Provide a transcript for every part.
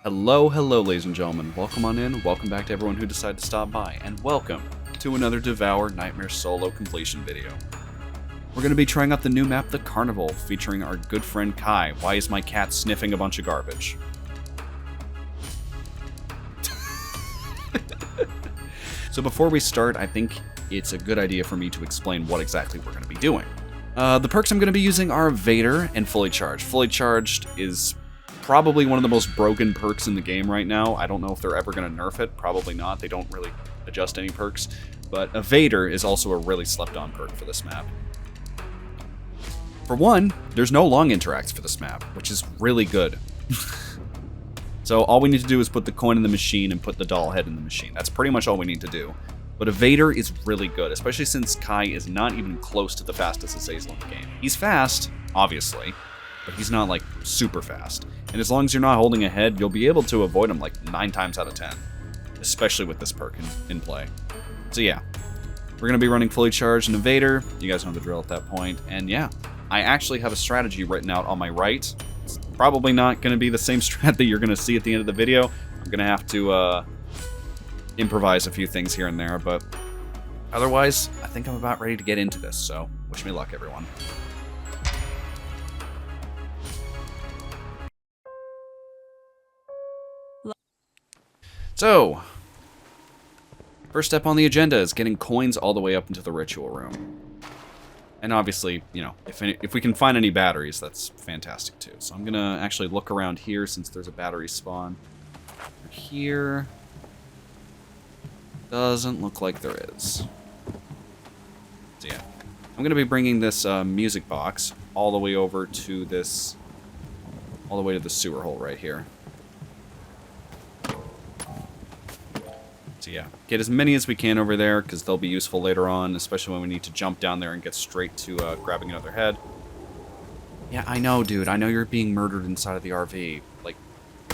Hello, ladies and gentlemen. Welcome on in. Welcome back to everyone who decided to stop by, and welcome to another DEVOUR Nightmare solo completion video. We're going to be trying out the new map, the Carnival, featuring our good friend Kai. Why is my cat sniffing a bunch of garbage? So before we start, I think it's a good idea for me to explain what exactly we're going to be doing. The perks I'm going to be using are Vader and Fully Charged. Fully Charged is probably one of the most broken perks in the game right now. I don't know if they're ever going to nerf it. Probably not. They don't really adjust any perks. But a Vader is also a really slept-on perk for this map. For one, there's no long interacts for this map, which is really good. So all we need to do is put the coin in the machine and put the doll head in the machine. That's pretty much all we need to do. But a Vader is really good, especially since Kai is not even close to the fastest Azazel in the game. He's fast, obviously, but he's not, like, super fast. And as long as you're not holding a head, you'll be able to avoid him, like, 9 times out of 10. Especially with this perk in play. So yeah, we're going to be running Fully Charged and a Vader. You guys know the drill at that point. And yeah, I actually have a strategy written out on my right. It's probably not going to be the same strat that you're going to see at the end of the video. I'm going to have to improvise a few things here and there, but otherwise, I think I'm about ready to get into this, so wish me luck, everyone. So, first step on the agenda is getting coins all the way up into the ritual room. And obviously, you know, if we can find any batteries, that's fantastic too. So I'm gonna actually look around here since there's a battery spawn. Here. Doesn't look like there is. So yeah, I'm gonna be bringing this music box all the way over to this, all the way to the sewer hole right here. So yeah, get as many as we can over there, because they'll be useful later on, especially when we need to jump down there and get straight to grabbing another head. Yeah, I know, dude. I know you're being murdered inside of the RV. Like,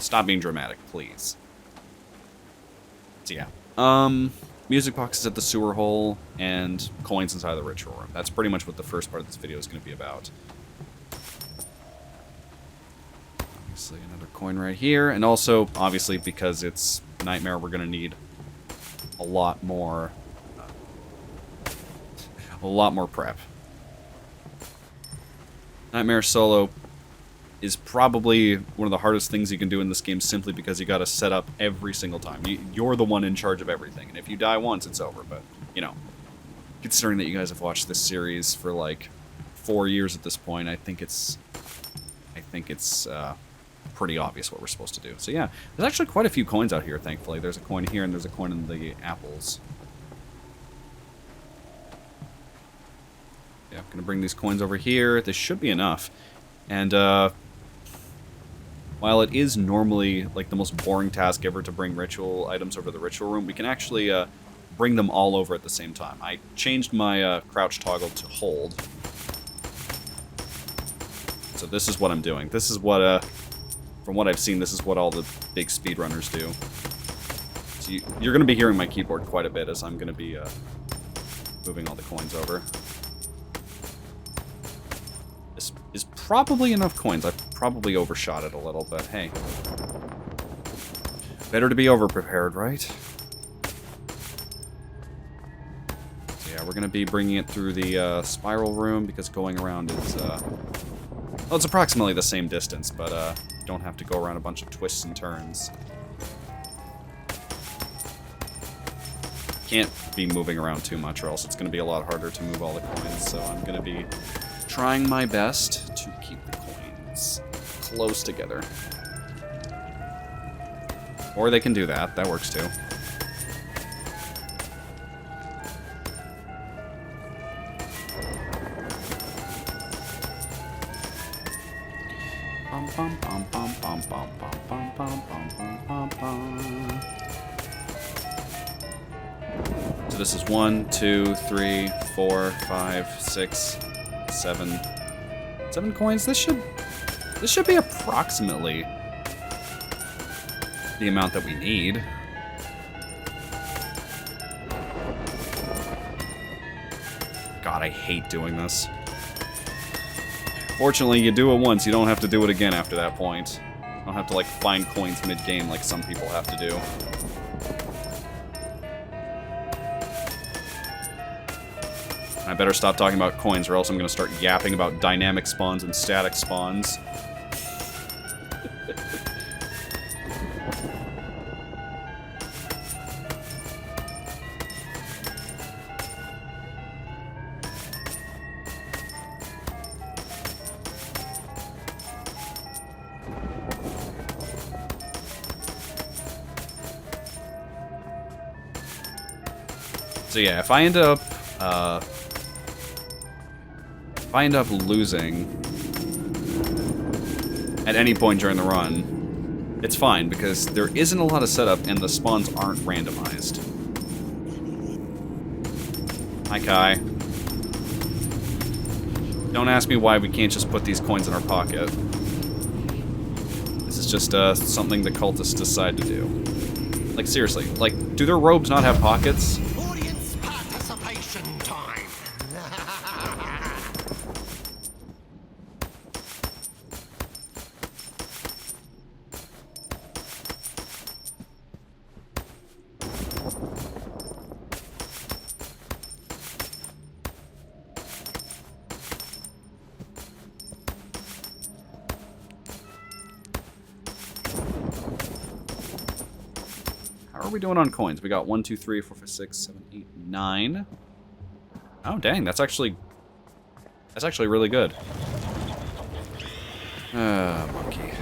stop being dramatic, please. So yeah, music boxes at the sewer hole, and coins inside of the ritual room. That's pretty much what the first part of this video is going to be about. Obviously, another coin right here, and also, obviously, because it's Nightmare, we're going to need a lot more prep. Nightmare solo is probably one of the hardest things you can do in this game, simply because you got to set up every single time. You're the one in charge of everything, and if you die once, it's over. But you know, considering that you guys have watched this series for like 4 years at this point, I think it's pretty obvious what we're supposed to do. So yeah, there's actually quite a few coins out here, thankfully. There's a coin here, and there's a coin in the apples. Yeah, I'm gonna bring these coins over here. This should be enough. And while it is normally like the most boring task ever to bring ritual items over to the ritual room, we can actually bring them all over at the same time. I changed my crouch toggle to hold. So this is what I'm doing. This is what from what I've seen, this is what all the big speedrunners do. So you're going to be hearing my keyboard quite a bit as I'm going to be moving all the coins over. This is probably enough coins. I've probably overshot it a little, but hey. Better to be over-prepared, right? So yeah, we're going to be bringing it through the spiral room, because going around is... well, it's approximately the same distance, but don't have to go around a bunch of twists and turns. Can't be moving around too much, or else it's going to be a lot harder to move all the coins, so I'm going to be trying my best to keep the coins close together. Or they can do that. That works too. So this is 1, 2, 3, 4, 5, 6, 7. 7 coins. This should be approximately the amount that we need. God, I hate doing this. Fortunately, you do it once, you don't have to do it again after that point. I don't have to, like, find coins mid-game like some people have to do. I better stop talking about coins or else I'm going to start yapping about dynamic spawns and static spawns. So yeah, if I end up losing at any point during the run, it's fine, because there isn't a lot of setup and the spawns aren't randomized. Hi, Kai. Don't ask me why we can't just put these coins in our pocket. This is just something the cultists decide to do. Like, seriously, like, do their robes not have pockets? Audience participation time. How are we doing on coins? We got 1, 2, 3, 4, 5, 6, 7, 8, 9. Oh, dang, that's actually really good. Monkey.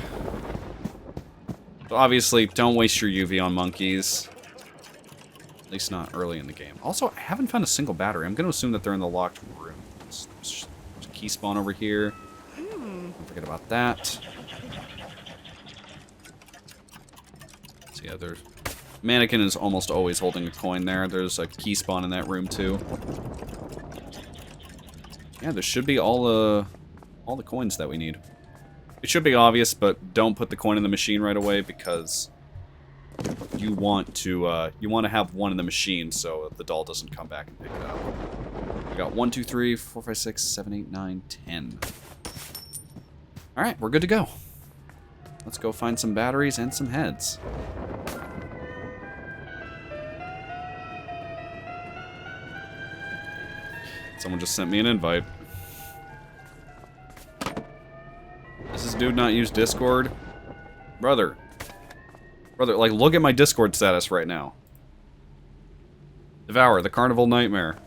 So obviously, don't waste your UV on monkeys. At least not early in the game. Also, I haven't found a single battery. I'm going to assume that they're in the locked rooms. There's a key spawn over here. Don't forget about that. So yeah, there's... Mannequin is almost always holding a coin there. There's a key spawn in that room too. Yeah, there should be all the coins that we need. It should be obvious, but don't put the coin in the machine right away because you want to have one in the machine so the doll doesn't come back and pick it up. We got 1, 2, 3, 4, 5, 6, 7, 8, 9, 10. All right, we're good to go. Let's go find some batteries and some heads. Someone just sent me an invite. Does this dude not use Discord? Brother, like, look at my Discord status right now. Devour, the Carnival Nightmare.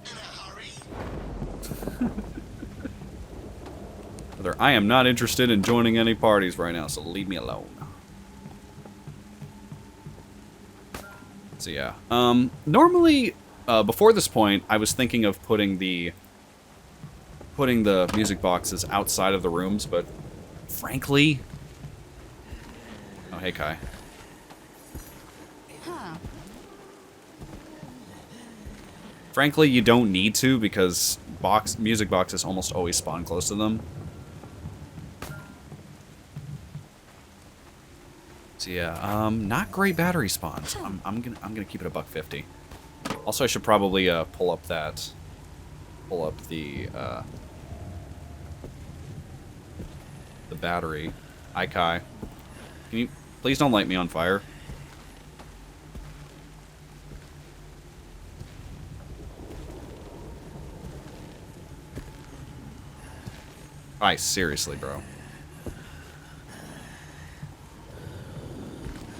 Brother, I am not interested in joining any parties right now, so leave me alone. So yeah, normally, before this point, I was thinking of putting the music boxes outside of the rooms, but frankly... Oh, hey, Kai. Frankly, you don't need to, because music boxes almost always spawn close to them. So yeah, not great battery spawns. I'm gonna keep it a $1.50. Also, I should probably pull up the battery. Hi, Kai. Can you please don't light me on fire? Kai, seriously, bro.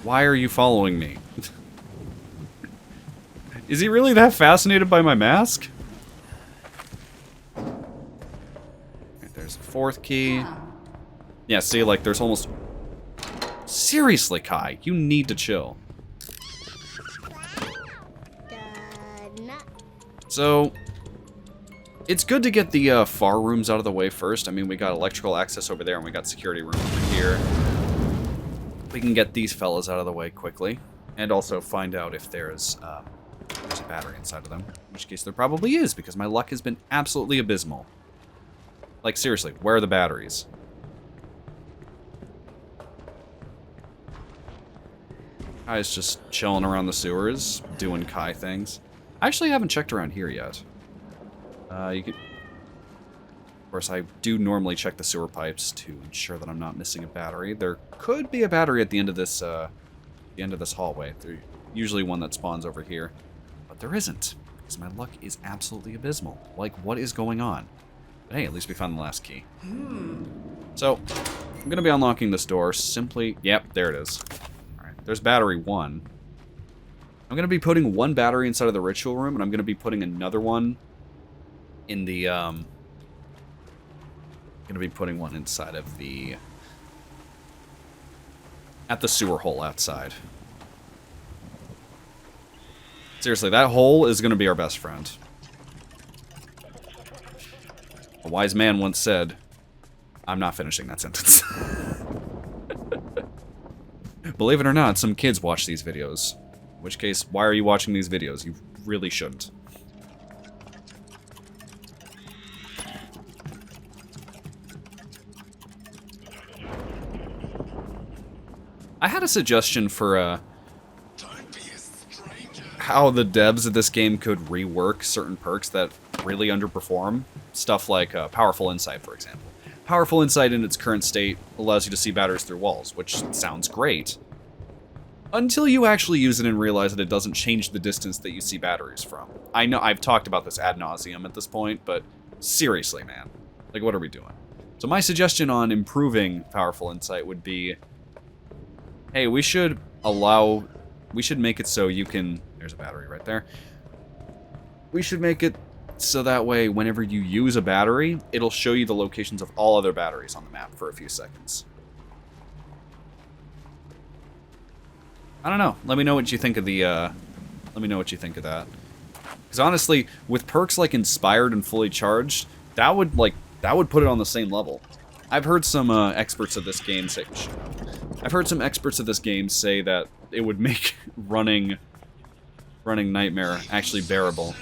Why are you following me? Is he really that fascinated by my mask? Right, there's a 4th key. Yeah, see, like, there's almost... Seriously, Kai, you need to chill. So, it's good to get the far rooms out of the way first. I mean, we got electrical access over there, and we got security room over here. We can get these fellas out of the way quickly, and also find out if there's a battery inside of them. In which case there probably is, because my luck has been absolutely abysmal. Like, seriously, where are the batteries? Kai's just chilling around the sewers, doing Kai things. I actually haven't checked around here yet. You could... Of course, I do normally check the sewer pipes to ensure that I'm not missing a battery. There could be a battery at the end of this hallway. There's usually one that spawns over here, but there isn't, because my luck is absolutely abysmal. Like, what is going on? But hey, at least we found the last key. So, I'm going to be unlocking this door simply... Yep, there it is. Alright, there's battery 1. I'm going to be putting one battery inside of the ritual room, and I'm going to be putting another one in the, going to be putting one inside of the... at the sewer hole outside. Seriously, that hole is going to be our best friend. A wise man once said, I'm not finishing that sentence. Believe it or not, some kids watch these videos. In which case, why are you watching these videos? You really shouldn't. I had a suggestion for how the devs of this game could rework certain perks that really underperform. Stuff like Powerful Insight, for example. Powerful Insight in its current state allows you to see batteries through walls, which sounds great. Until you actually use it and realize that it doesn't change the distance that you see batteries from. I know I've talked about this ad nauseum at this point, but seriously, man. Like, what are we doing? So my suggestion on improving Powerful Insight would be, hey, we should make it so you can... There's a battery right there. We should make it so that way whenever you use a battery, it'll show you the locations of all other batteries on the map for a few seconds. I don't know. Let me know what you think of the, let me know what you think of that. Because honestly, with perks like Inspired and Fully Charged, that would put it on the same level. I've heard some experts of this game say... I've heard some experts of this game say that it would make running Nightmare actually bearable.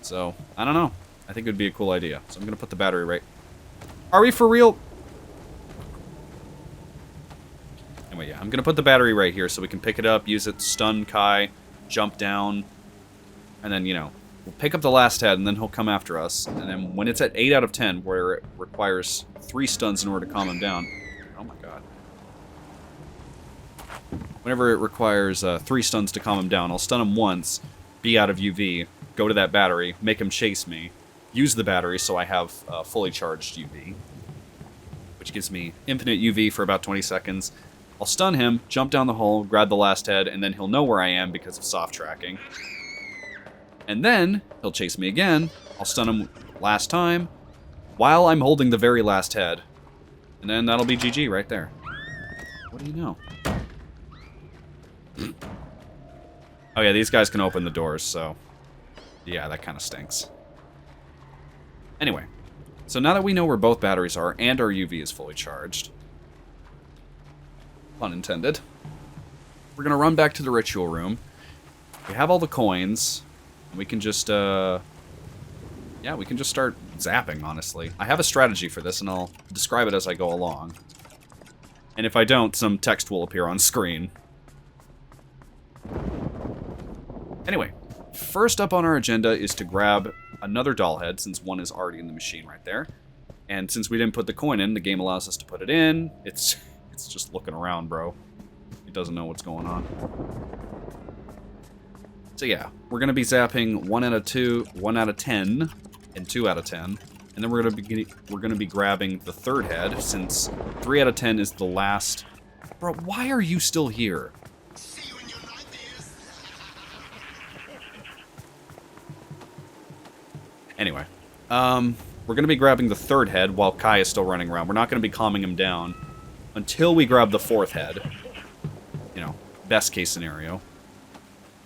So, I don't know. I think it would be a cool idea. So I'm going to put the battery right... Are we for real? Anyway, yeah, I'm going to put the battery right here so we can pick it up, use it, stun Kai, jump down, and then, you know, we'll pick up the last head, and then he'll come after us. And then when it's at 8 out of 10, where it requires 3 stuns in order to calm him down... Oh my god. Whenever it requires 3 stuns to calm him down, I'll stun him once, be out of UV, go to that battery, make him chase me, use the battery so I have fully charged UV, which gives me infinite UV for about 20 seconds. I'll stun him, jump down the hole, grab the last head, and then he'll know where I am because of soft tracking. And then he'll chase me again, I'll stun him last time, while I'm holding the very last head. And then that'll be GG right there. What do you know? Oh yeah, these guys can open the doors, so... Yeah, that kind of stinks. Anyway, so now that we know where both batteries are, and our UV is fully charged... Pun intended. We're gonna run back to the ritual room. We have all the coins. And we can just, yeah, we can just start zapping, honestly. I have a strategy for this, and I'll describe it as I go along. And if I don't, some text will appear on screen. Anyway, first up on our agenda is to grab another doll head, since one is already in the machine right there. And since we didn't put the coin in, the game allows us to put it in. It's just looking around, bro. It doesn't know what's going on. So yeah, we're gonna be zapping 1 out of 2, 1 out of 10, and 2 out of 10. And then we're gonna be grabbing the third head, since 3 out of 10 is the last. Bro, why are you still here? See you in your nightmares. Anyway, we're gonna be grabbing the third head while Kai is still running around. We're not gonna be calming him down until we grab the fourth head. You know, best case scenario.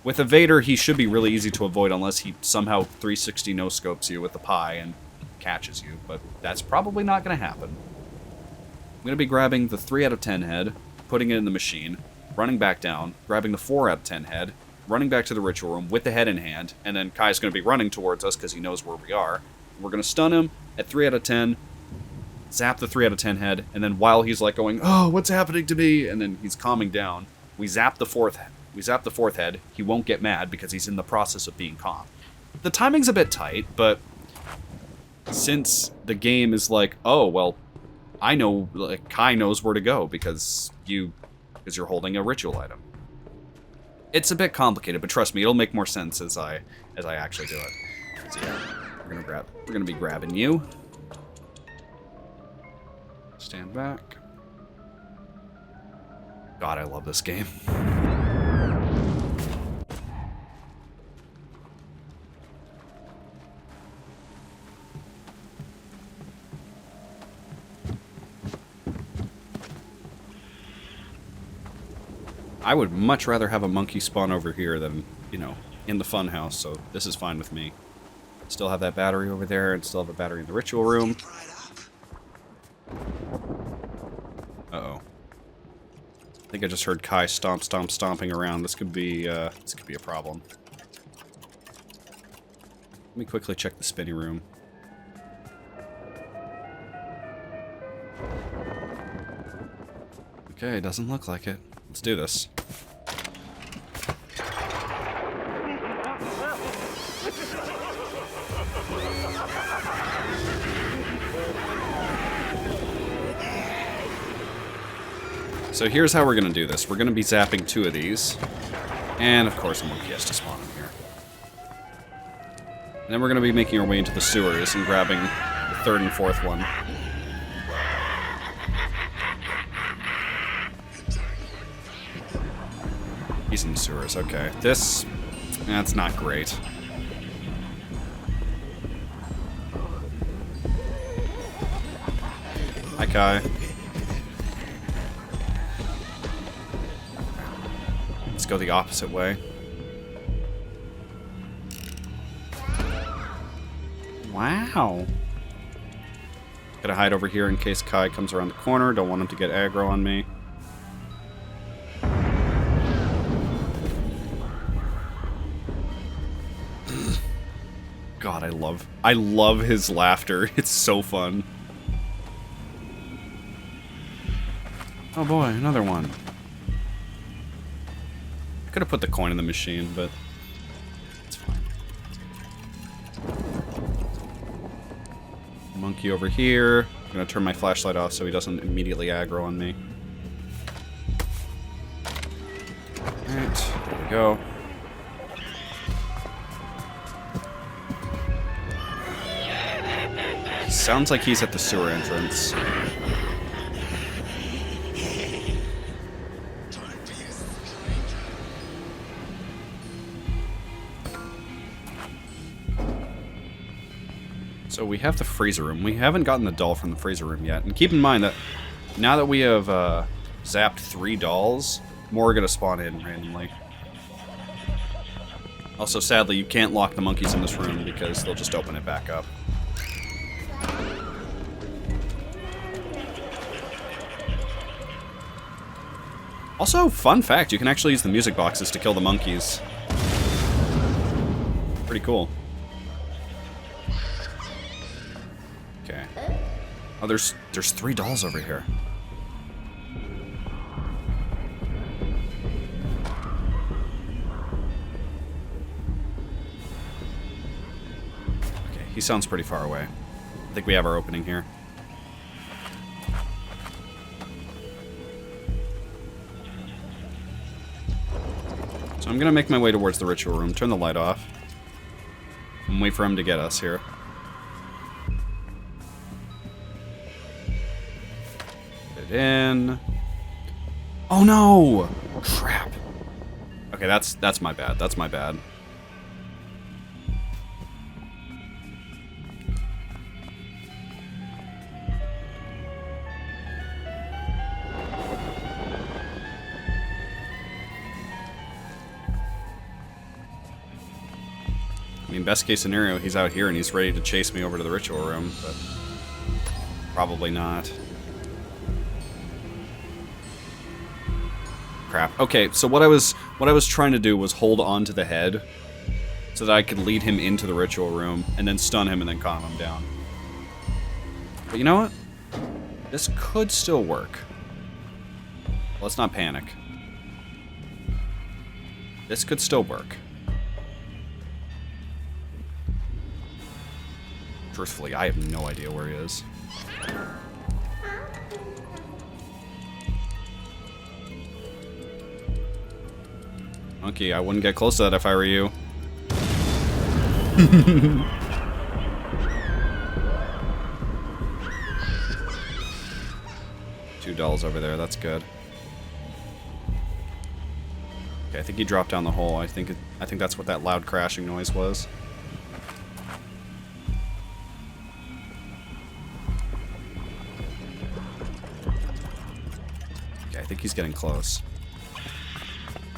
With a Vader, he should be really easy to avoid unless he somehow 360 no-scopes you with the pie and catches you, but that's probably not going to happen. I'm going to be grabbing the 3 out of 10 head, putting it in the machine, running back down, grabbing the 4 out of 10 head, running back to the ritual room with the head in hand, and then Kai's going to be running towards us because he knows where we are. We're going to stun him at 3 out of 10, zap the 3 out of 10 head, and then while he's like going, oh, what's happening to me? And then he's calming down, we zap the fourth head. We zap the fourth head. He won't get mad because he's in the process of being calm. The timing's a bit tight, but since the game is like, oh, well, I know, like, Kai knows where to go because you're holding a ritual item. It's a bit complicated, but trust me, it'll make more sense as I actually do it. So yeah, we're gonna be grabbing you. Stand back. God, I love this game. I would much rather have a monkey spawn over here than, you know, in the fun house, so this is fine with me. Still have that battery over there, and still have a battery in the ritual room. Uh-oh. I think I just heard Kai stomping around. This could be a problem. Let me quickly check the spinny room. Okay, doesn't look like it. Let's do this. So here's how we're going to do this. We're going to be zapping 2 of these. And, of course, a monkey has to spawn in here. And then we're going to be making our way into the sewers and grabbing the 3rd and 4th one. He's in the sewers, okay. That's not great. Hi, Kai. Let's go the opposite way. Wow. Gotta hide over here in case Kai comes around the corner. Don't want him to get aggro on me. God, I love his laughter. It's so fun. Oh boy, another one. I could have put the coin in the machine, but it's fine. Monkey over here. I'm gonna turn my flashlight off so he doesn't immediately aggro on me. Alright, there we go. Sounds like he's at the sewer entrance. So we have the freezer room. We haven't gotten the doll from the freezer room yet. And keep in mind that now that we have zapped 3 dolls, more are going to spawn in randomly. Also, sadly, you can't lock the monkeys in this room because they'll just open it back up. Also, fun fact, you can actually use the music boxes to kill the monkeys. Pretty cool. Okay. Oh, there's 3 dolls over here. Okay, he sounds pretty far away. I think we have our opening here. So I'm gonna make my way towards the ritual room, turn the light off, and wait for him to get us here. Get it in. Oh no! Crap. Okay, that's my bad. That's my bad. I mean, best case scenario, he's out here and he's ready to chase me over to the ritual room, but probably not. Crap. Okay, so what I was trying to do was hold on to the head so that I could lead him into the ritual room and then stun him and then calm him down. But you know what? This could still work. Let's not panic. This could still work. Truthfully, I have no idea where he is. Monkey, I wouldn't get close to that if I were you. Two dolls over there, that's good. Okay, I think he dropped down the hole. I think that's what that loud crashing noise was. Okay, I think he's getting close.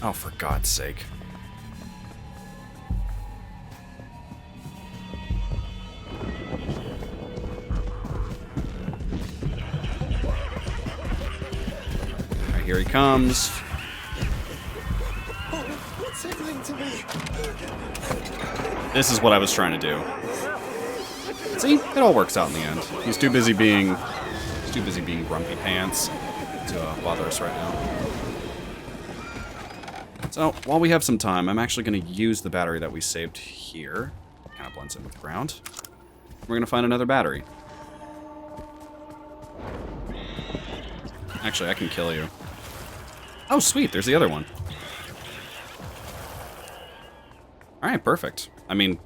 Oh, for God's sake. Alright, here he comes. What's happening to me? This is what I was trying to do. See? It all works out in the end. He's too busy being grumpy pants to bother us right now. So, while we have some time, I'm actually going to use the battery that we saved here. Kind of blends in with the ground. We're going to find another battery. Actually, I can kill you. Oh, sweet, there's the other one. Alright, perfect. I mean,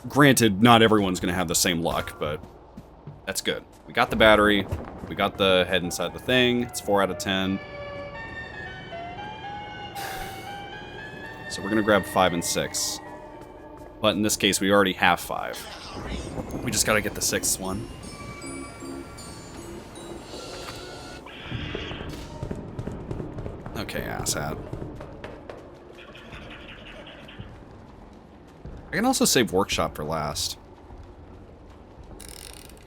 granted, not everyone's going to have the same luck, but that's good. We got the battery. We got the head inside the thing. It's 4 out of 10. So we're going to grab 5 and 6. But in this case, we already have 5. We just got to get the 6th one. Okay, asshat. I can also save workshop for last.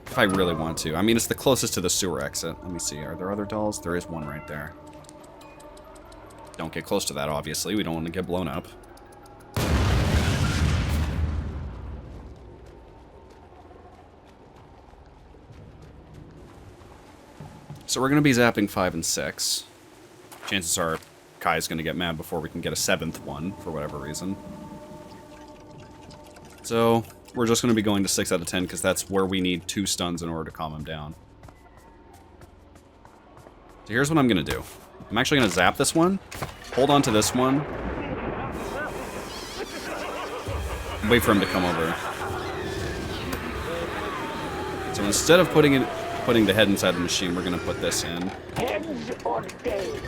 If I really want to. I mean, it's the closest to the sewer exit. Let me see. Are there other dolls? There is one right there. Don't get close to that, obviously. We don't want to get blown up. So we're going to be zapping 5 and 6. Chances are Kai's going to get mad before we can get a 7th one, for whatever reason. So we're just going to be going to 6 out of 10, because that's where we need 2 stuns in order to calm him down. So here's what I'm going to do. I'm actually going to zap this one, hold on to this one, and wait for him to come over. So instead of putting the head inside the machine, we're going to put this in. Heads or tails?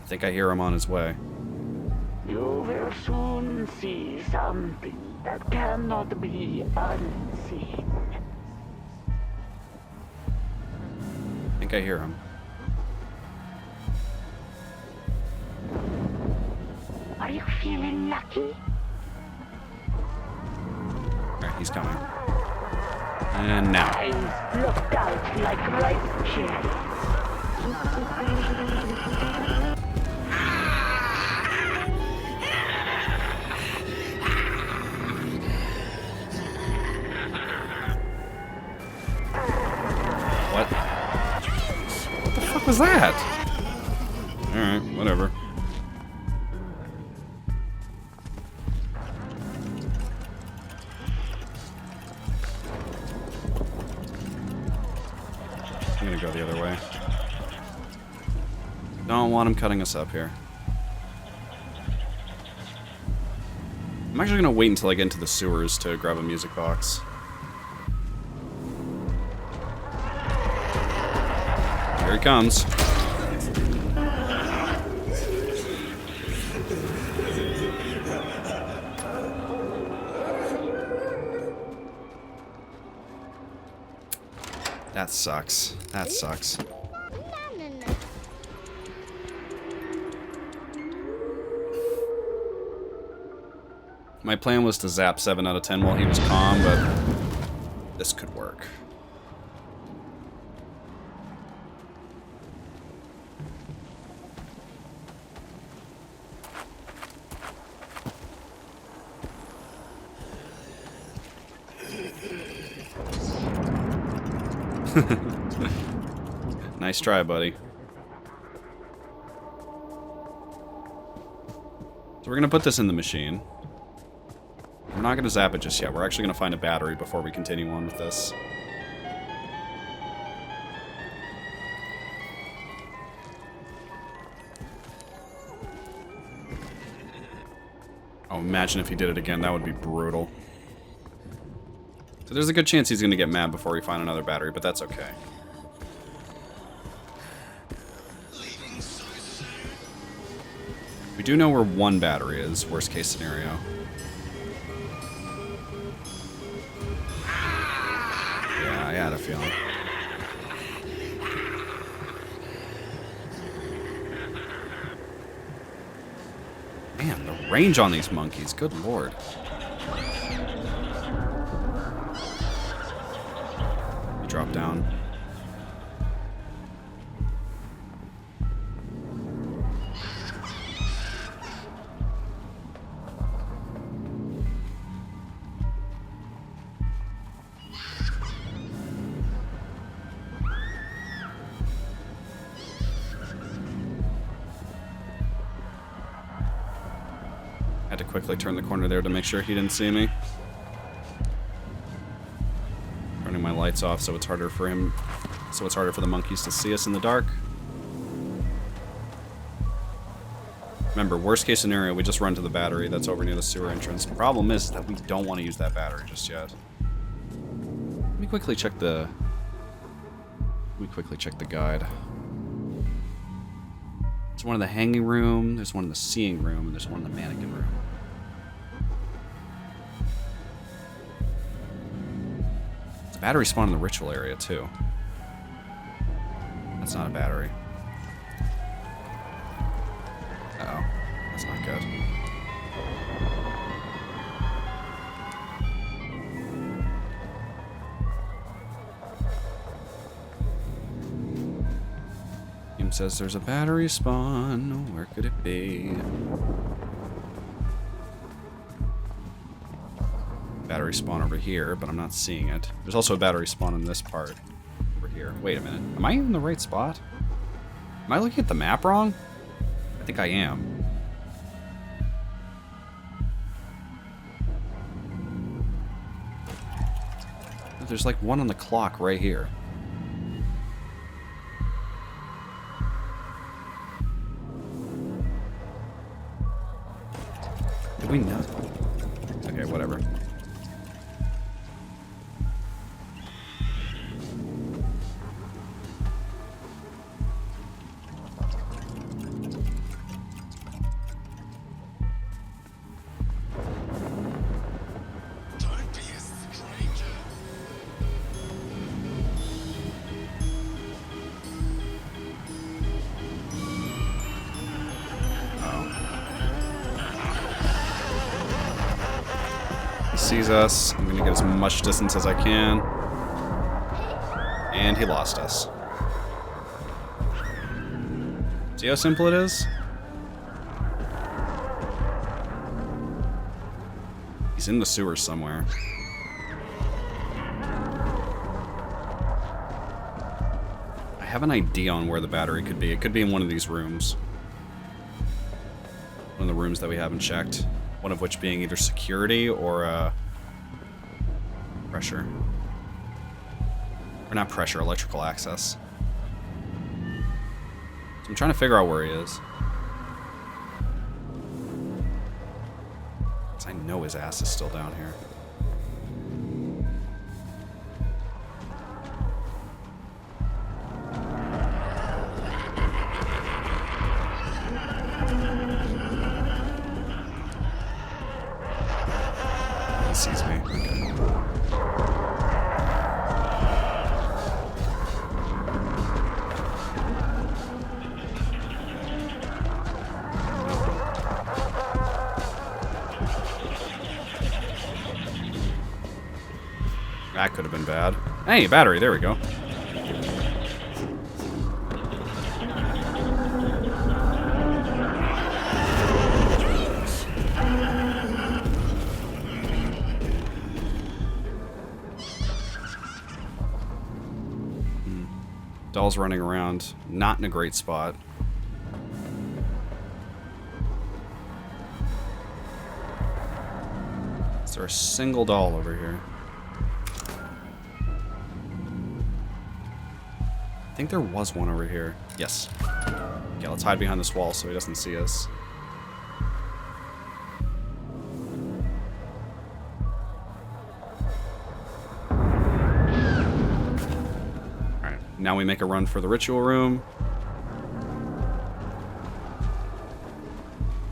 I think I hear him on his way. You will soon see something that cannot be unseen. I think I hear him. Are you feeling lucky? Alright, he's coming. And now. Eyes looked out like ripe cherries. What the fuck was that? Alright, whatever. I'm gonna go the other way. Don't want him cutting us up here. I'm actually gonna wait until I get into the sewers to grab a music box. Here he comes. That sucks. That sucks. My plan was to zap 7 out of 10 while he was calm, but this could work. Nice try, buddy. So we're going to put this in the machine. We're not going to zap it just yet. We're actually going to find a battery before we continue on with this. Oh, imagine if he did it again. That would be brutal. So there's a good chance he's going to get mad before we find another battery, but that's okay. We do know where one battery is, worst case scenario. Yeah, I had a feeling. Man, the range on these monkeys, good lord. You drop down. Had to quickly turn the corner there to make sure he didn't see me. Turning my lights off so it's harder for him, so it's harder for the monkeys to see us in the dark. Remember, worst case scenario, we just run to the battery that's over near the sewer entrance. The problem is that we don't want to use that battery just yet. Let me quickly check the guide. There's one in the hanging room, there's one in the seeing room, and there's one in the mannequin room. There's a battery spawn in the ritual area, too. That's not a battery. Uh-oh. That's not good. Says there's a battery spawn. Where could it be? Battery spawn over here, but I'm not seeing it. There's also a battery spawn in this part over here. Wait a minute. Am I in the right spot? Am I looking at the map wrong? I think I am. There's like one on the clock right here. Did we know? Okay, whatever. Sees us. I'm gonna get as much distance as I can. And he lost us. See how simple it is? He's in the sewers somewhere. I have an idea on where the battery could be. It could be in one of these rooms. One of the rooms that we haven't checked. One of which being either security or pressure. Or not pressure, electrical access. So I'm trying to figure out where he is. Because I know his ass is still down here. He sees me. Okay. That could have been bad. Hey, battery, there we go. Doll's running around, not in a great spot. Is there a single doll over here? I think there was one over here. Yes. Yeah, let's hide behind this wall so he doesn't see us. Alright, now we make a run for the ritual room.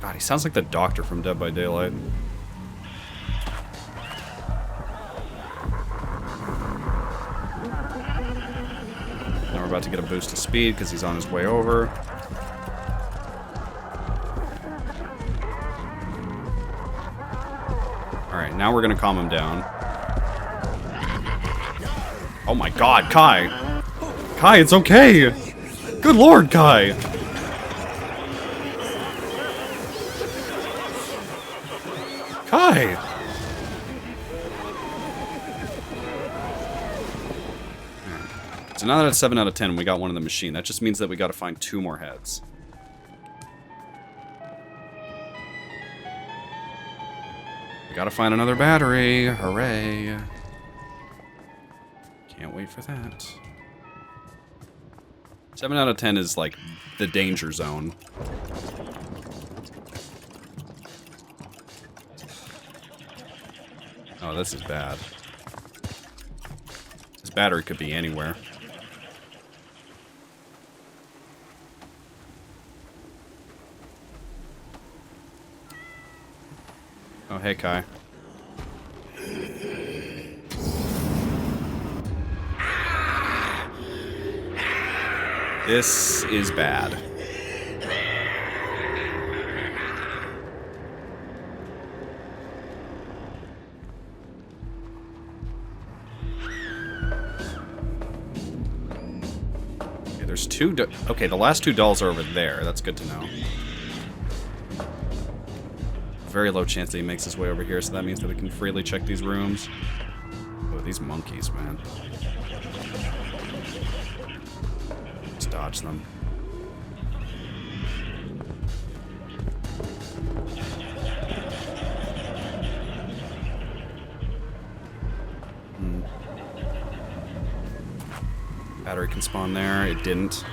God, he sounds like the doctor from Dead by Daylight. Now we're about to get a boost of speed because he's on his way over. Alright, now we're gonna calm him down. Oh my god, Kai! Kai, it's okay! Good lord, Kai! Kai! So now that it's 7 out of 10, we got one in the machine. That just means that we gotta find 2 more heads. We gotta find another battery. Hooray. Can't wait for that. 7 out of 10 is like the danger zone. Oh, this is bad. This battery could be anywhere. Oh, hey, Kai. This is bad. Okay, there's 2... Okay, the last 2 dolls are over there. That's good to know. Very low chance that he makes his way over here, so that means that we can freely check these rooms. Oh, these monkeys, man. Let's dodge them. Battery can spawn there. It didn't.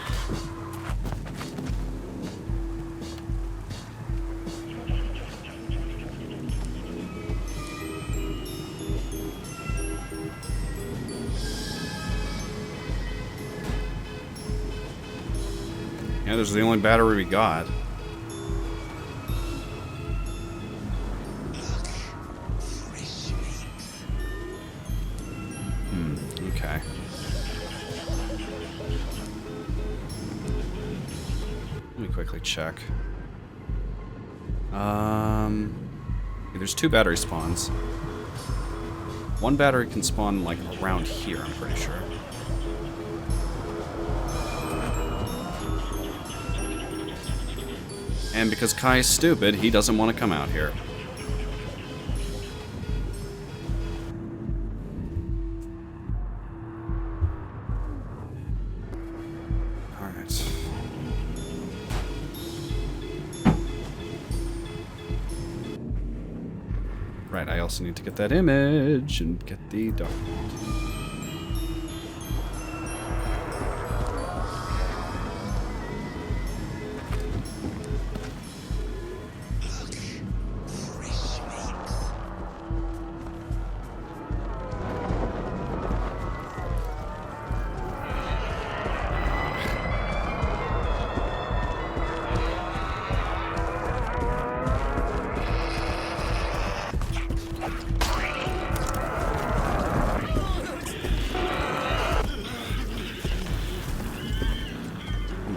Yeah, this is the only battery we got. Okay. Let me quickly check. There's 2 battery spawns. One battery can spawn, like, around here, I'm pretty sure. And because Kai is stupid, he doesn't want to come out here. Alright. Right, I also need to get that image and get the document.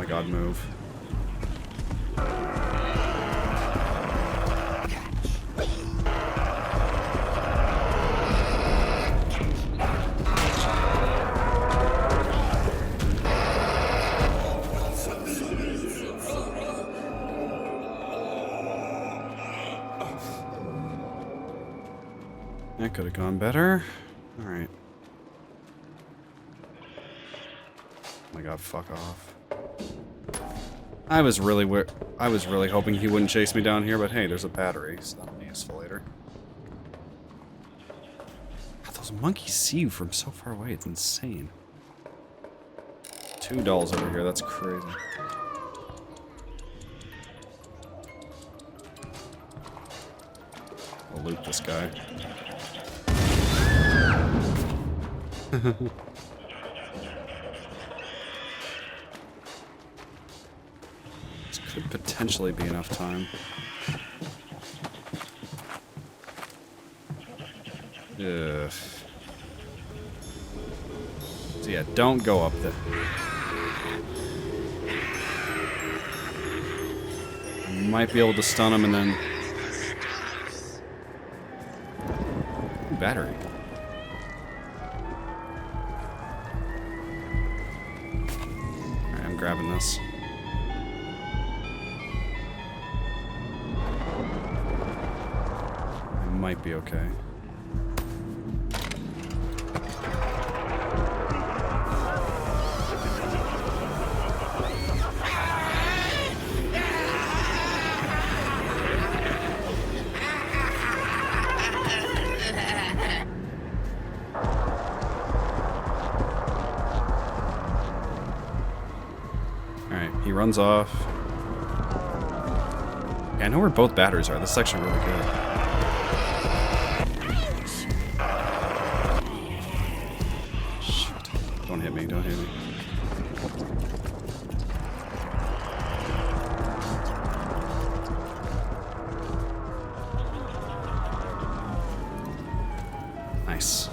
God, move. That could have gone better. All right. Oh my god, fuck off. I was really hoping he wouldn't chase me down here, but hey, there's a battery, so that'll be useful later. God, those monkeys see you from so far away, it's insane. 2 dolls over here, that's crazy. I'll loot this guy. This could potentially be enough time. Ugh. So yeah, don't go up there. You might be able to stun him and then... Ooh, battery. Alright, I'm grabbing this. I might be okay. He runs off. Yeah, I know where both batteries are. This is actually really good. Shit. Don't hit me, don't hit me. Nice.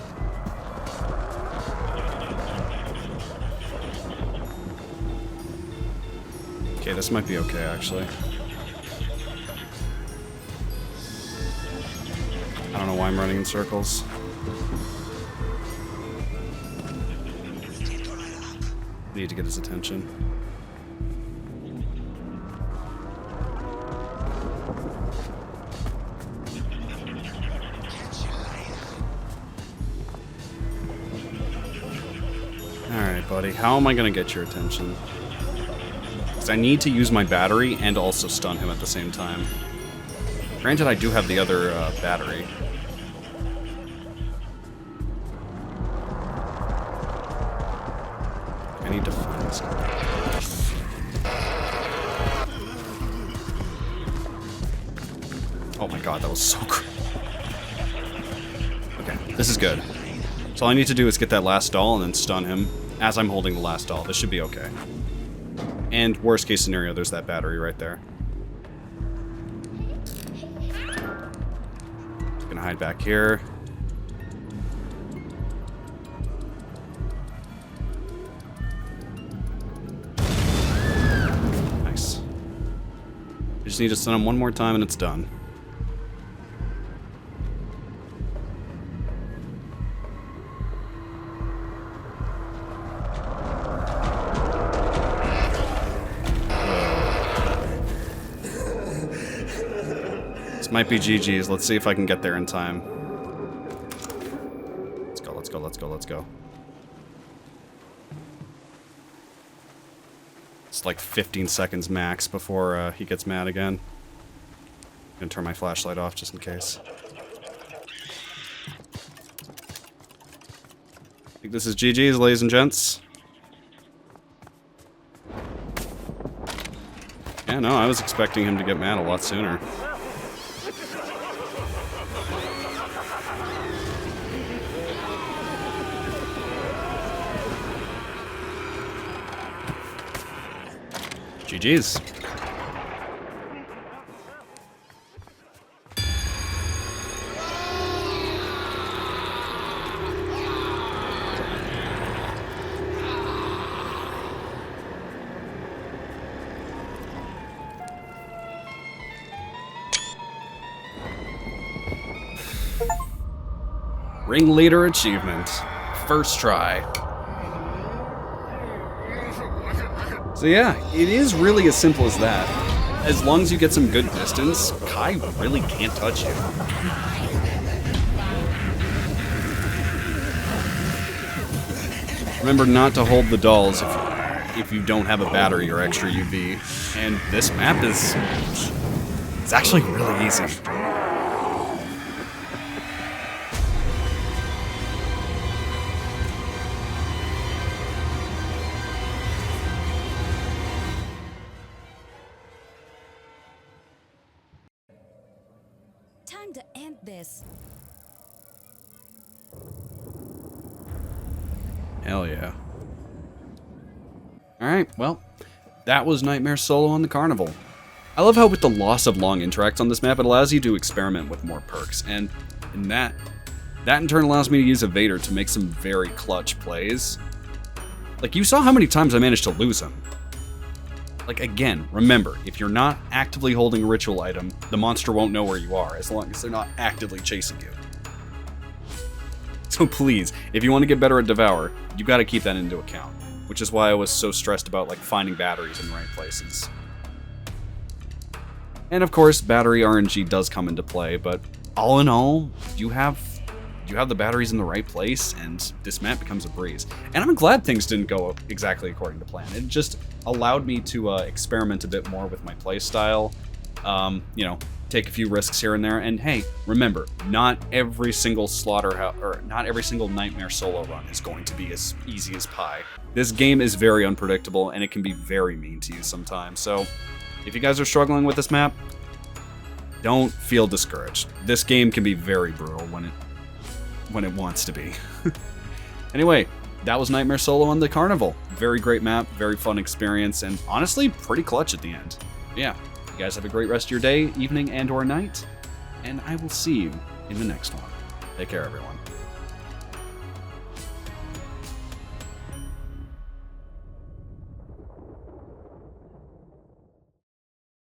Okay, this might be okay, actually. I don't know why I'm running in circles. Need to get his attention. Alright, buddy. How am I gonna get your attention? I need to use my battery and also stun him at the same time. Granted, I do have the other battery. I need to find this guy. Oh my god, that was so cool. Okay, this is good. So all I need to do is get that last doll and then stun him as I'm holding the last doll. This should be okay. And worst case scenario, there's that battery right there. Gonna hide back here. Nice. I just need to stun him one more time and it's done. Might be GG's. Let's see if I can get there in time. Let's go, let's go, let's go, let's go. It's like 15 seconds max before he gets mad again. I'm gonna turn my flashlight off just in case. I think this is GG's, ladies and gents. Yeah, no, I was expecting him to get mad a lot sooner. GG's. Ringleader achievement. First try. So yeah, it is really as simple as that. As long as you get some good distance, Kai really can't touch you. Remember not to hold the dolls if if you don't have a battery or extra UV. And this map is... it's actually really easy. Time to end this. Hell yeah. Alright, well, that was Nightmare Solo on the Carnival. I love how with the loss of long interacts on this map, it allows you to experiment with more perks, and that in turn allows me to use Evader to make some very clutch plays. Like, you saw how many times I managed to lose him. Like, again, remember, if you're not actively holding a ritual item, the monster won't know where you are, as long as they're not actively chasing you. So please, if you want to get better at Devour, you gotta keep that into account. Which is why I was so stressed about, like, finding batteries in the right places. And of course, battery RNG does come into play, but all in all, you have the batteries in the right place, and this map becomes a breeze. And I'm glad things didn't go exactly according to plan. It just allowed me to experiment a bit more with my playstyle, you know, take a few risks here and there. And hey, remember, not every single not every single Nightmare Solo run is going to be as easy as pie. This game is very unpredictable, and it can be very mean to you sometimes. So if you guys are struggling with this map, don't feel discouraged. This game can be very brutal when it wants to be. Anyway, that was Nightmare Solo on the Carnival. Very great map, very fun experience, and honestly, pretty clutch at the end. Yeah, you guys have a great rest of your day, evening, and or night, and I will see you in the next one. Take care, everyone.